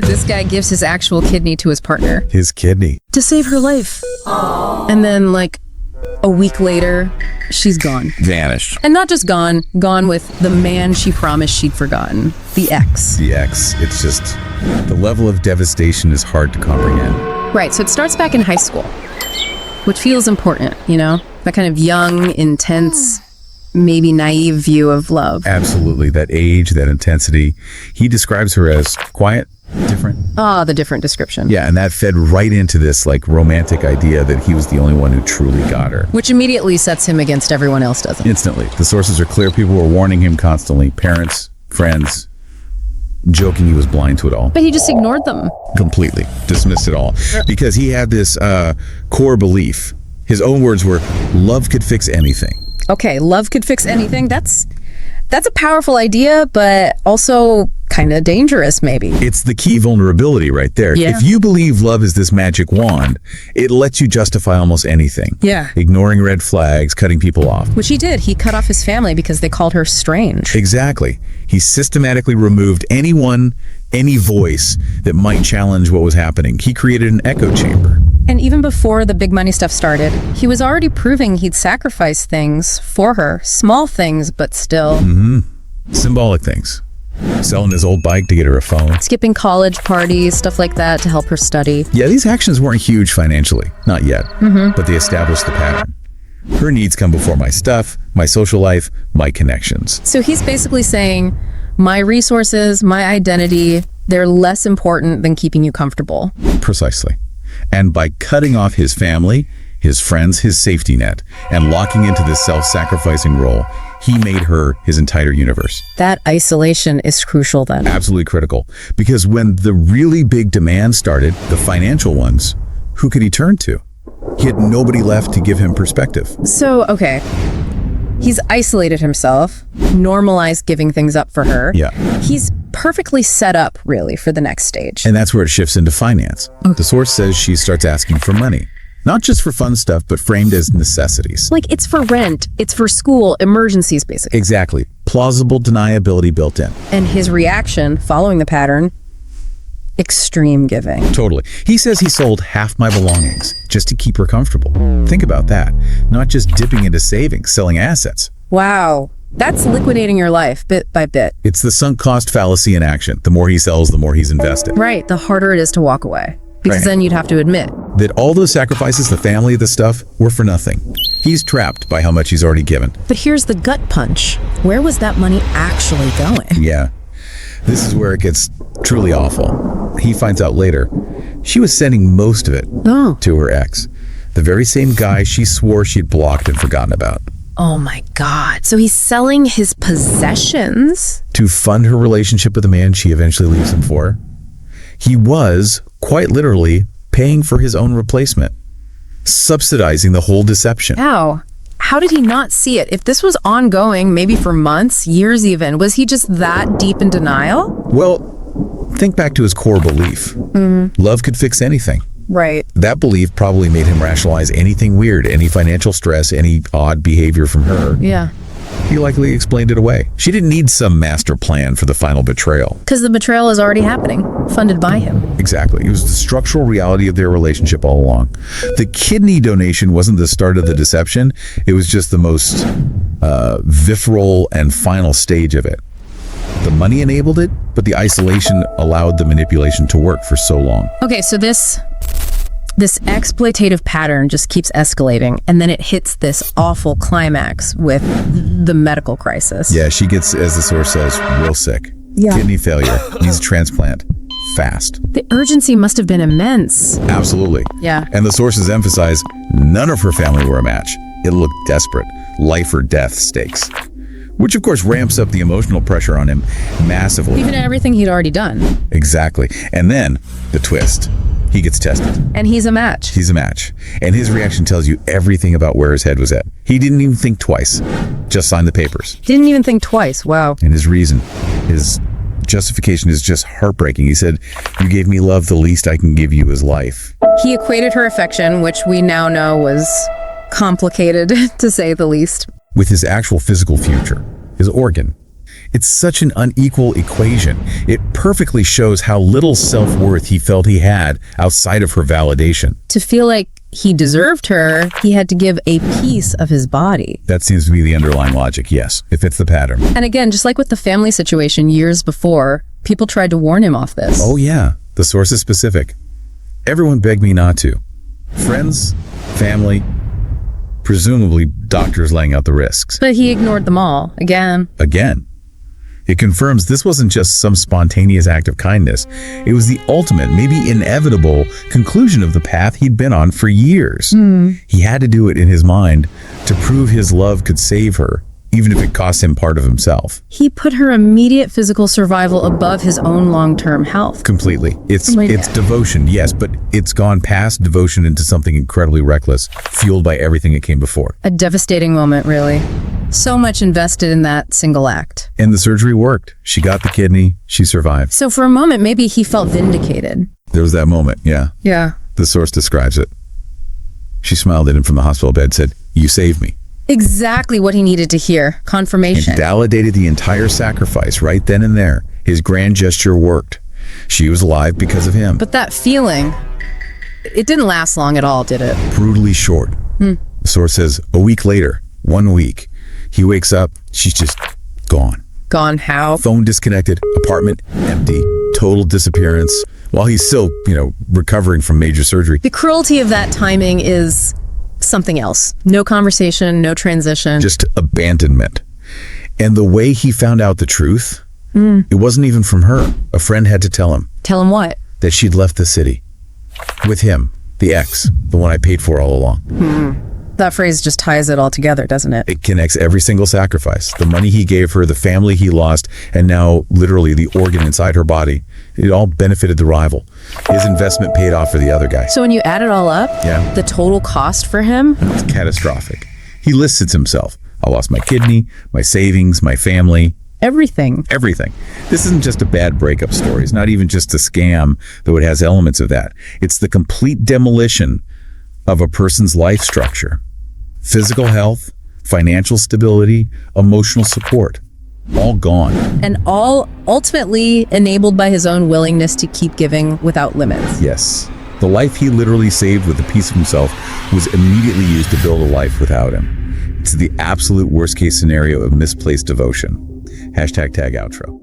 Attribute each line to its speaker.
Speaker 1: This guy gives his actual kidney to his partner.
Speaker 2: His kidney.
Speaker 1: To save her life. And then, like, a week later, she's gone.
Speaker 2: Vanished.
Speaker 1: And not just gone with the man she promised she'd forgotten. The ex.
Speaker 2: The ex. It's just, the level of devastation is hard to comprehend.
Speaker 1: Right, so it starts back in high school, which feels important, you know? That kind of young, intense, maybe naive view of love.
Speaker 2: Absolutely. That age, that intensity. He describes her as quiet, different.
Speaker 1: Ah, the different description.
Speaker 2: Yeah, and that fed right into this like romantic idea that he was the only one who truly got her.
Speaker 1: Which immediately sets him against everyone else, doesn't it?
Speaker 2: Instantly. The sources are clear. People were warning him constantly. Parents, friends, joking he was blind to it all.
Speaker 1: But he just ignored them.
Speaker 2: Completely. Dismissed it all. Because he had this core belief. His own words were, love could fix anything.
Speaker 1: Okay, love could fix anything. That's a powerful idea, but also kind of dangerous, maybe.
Speaker 2: It's the key vulnerability right there.
Speaker 1: Yeah.
Speaker 2: If you believe love is this magic wand, it lets you justify almost anything.
Speaker 1: Yeah.
Speaker 2: Ignoring red flags, cutting people off.
Speaker 1: Which he did. He cut off his family because they called her strange.
Speaker 2: Exactly. He systematically removed anyone, any voice that might challenge what was happening. He created an echo chamber.
Speaker 1: And even before the big money stuff started, he was already proving he'd sacrifice things for her. Small things, but still.
Speaker 2: Symbolic things. Selling his old bike to get her a phone.
Speaker 1: Skipping college parties, stuff like that to help her study.
Speaker 2: Yeah, these actions weren't huge financially. Not yet. But they established the pattern. Her needs come before my stuff, my social life, my connections.
Speaker 1: So he's basically saying, my resources, my identity, they're less important than keeping you comfortable.
Speaker 2: Precisely. And by cutting off his family, his friends, his safety net, and locking into this self-sacrificing role, he made her his entire universe.
Speaker 1: That isolation is crucial then.
Speaker 2: Absolutely critical. Because when the really big demands started, the financial ones, who could he turn to? He had nobody left to give him perspective.
Speaker 1: So, okay. He's isolated himself, normalized giving things up for her.
Speaker 2: Yeah.
Speaker 1: He's perfectly set up, really, for the next stage.
Speaker 2: And that's where it shifts into finance. The source says she starts asking for money. Not just for fun stuff, but framed as necessities.
Speaker 1: Like, it's for rent, it's for school, emergencies, basically.
Speaker 2: Exactly. Plausible deniability built in.
Speaker 1: And his reaction, following the pattern, extreme giving.
Speaker 2: Totally. He says he sold half my belongings just to keep her comfortable. Think about that. Not just dipping into savings, selling assets.
Speaker 1: Wow. That's liquidating your life bit by bit.
Speaker 2: It's the sunk cost fallacy in action. The more he sells, the more he's invested.
Speaker 1: Right. The harder it is to walk away. Because
Speaker 2: Right.
Speaker 1: then you'd have to admit.
Speaker 2: That all those sacrifices, the family, the stuff, were for nothing. He's trapped by how much he's already given.
Speaker 1: But here's the gut punch. Where was that money actually going?
Speaker 2: Yeah. This is where it gets truly awful. He finds out later, she was sending most of it to her ex. The very same guy she swore she'd blocked and forgotten about.
Speaker 1: Oh my God. So he's selling his possessions?
Speaker 2: To fund her relationship with the man she eventually leaves him for. He was, quite literally, paying for his own replacement. Subsidizing the whole deception.
Speaker 1: How did he not see it? If this was ongoing, maybe for months, years even, was he just that deep in denial?
Speaker 2: Well, think back to his core belief. Love could fix anything.
Speaker 1: Right.
Speaker 2: That belief probably made him rationalize anything weird, any financial stress, any odd behavior from her.
Speaker 1: Yeah.
Speaker 2: He likely explained it away. She didn't need some master plan for the final betrayal.
Speaker 1: Because the betrayal is already happening, funded by him.
Speaker 2: Exactly. It was the structural reality of their relationship all along. The kidney donation wasn't the start of the deception. It was just the most visceral and final stage of it. The money enabled it, but the isolation allowed the manipulation to work for so long.
Speaker 1: Okay, so this exploitative pattern just keeps escalating, and then it hits this awful climax with the medical crisis.
Speaker 2: Yeah, she gets, as the source says, real sick.
Speaker 1: Yeah.
Speaker 2: Kidney failure. Needs a transplant. Fast.
Speaker 1: The urgency must have been immense.
Speaker 2: Absolutely.
Speaker 1: Yeah.
Speaker 2: And the sources emphasize none of her family were a match. It looked desperate. Life or death stakes. Which, of course, ramps up the emotional pressure on him massively.
Speaker 1: Even everything he'd already done.
Speaker 2: Exactly. And then, the twist. He gets tested.
Speaker 1: And he's a match.
Speaker 2: He's a match. And his reaction tells you everything about where his head was at. He didn't even think twice. Just signed the papers.
Speaker 1: Didn't even think twice. Wow.
Speaker 2: And his reason, his justification is just heartbreaking. He said, "You gave me love, the least I can give you is life."
Speaker 1: He equated her affection, which we now know was complicated, to say the least.
Speaker 2: With his actual physical future, his organ. It's such an unequal equation. It perfectly shows how little self-worth he felt he had outside of her validation.
Speaker 1: To feel like he deserved her, he had to give a piece of his body.
Speaker 2: That seems to be the underlying logic, yes. It fits the pattern.
Speaker 1: And again, just like with the family situation years before, people tried to warn him off this.
Speaker 2: Oh yeah, the source is specific. Everyone begged me not to. Friends, family, presumably doctors laying out the risks.
Speaker 1: But he ignored them all, again.
Speaker 2: Again. It confirms this wasn't just some spontaneous act of kindness. It was the ultimate, maybe inevitable, conclusion of the path he'd been on for years. He had to do it in his mind to prove his love could save her, even if it cost him part of himself.
Speaker 1: He put her immediate physical survival above his own long-term health.
Speaker 2: Completely. It's devotion, yes, but it's gone past devotion into something incredibly reckless, fueled by everything that came before.
Speaker 1: A devastating moment, really. So much invested in that single act.
Speaker 2: And the surgery worked. She got the kidney. She survived.
Speaker 1: So for a moment, maybe he felt vindicated.
Speaker 2: There was that moment, yeah.
Speaker 1: Yeah.
Speaker 2: The source describes it. She smiled at him from the hospital bed, said, "You saved me."
Speaker 1: Exactly what he needed to hear. Confirmation.
Speaker 2: And validated the entire sacrifice right then and there. His grand gesture worked. She was alive because of him.
Speaker 1: But that feeling, it didn't last long at all, did it?
Speaker 2: Brutally short. The source says, a week later, 1 week, he wakes up, she's just gone.
Speaker 1: Gone how?
Speaker 2: Phone disconnected, apartment empty, total disappearance, while he's still, recovering from major surgery.
Speaker 1: The cruelty of that timing is something else. No conversation, no transition.
Speaker 2: Just abandonment. And the way he found out the truth, it wasn't even from her. A friend had to tell him.
Speaker 1: Tell him what?
Speaker 2: That she'd left the city. With him, the ex, the one I paid for all along.
Speaker 1: That phrase just ties it all together, doesn't it?
Speaker 2: It connects every single sacrifice. The money he gave her, the family he lost, and now literally the organ inside her body. It all benefited the rival. His investment paid off for the other guy.
Speaker 1: So when you add it all up,
Speaker 2: Yeah.
Speaker 1: the total cost for him?
Speaker 2: It's catastrophic. He lists it himself. I lost my kidney, my savings, my family.
Speaker 1: Everything.
Speaker 2: Everything. This isn't just a bad breakup story. It's not even just a scam, though it has elements of that. It's the complete demolition of a person's life structure. Physical health, financial stability, emotional support. All gone.
Speaker 1: And all ultimately enabled by his own willingness to keep giving without limits.
Speaker 2: Yes. The life he literally saved with a piece of himself was immediately used to build a life without him. It's the absolute worst case scenario of misplaced devotion. #tag outro.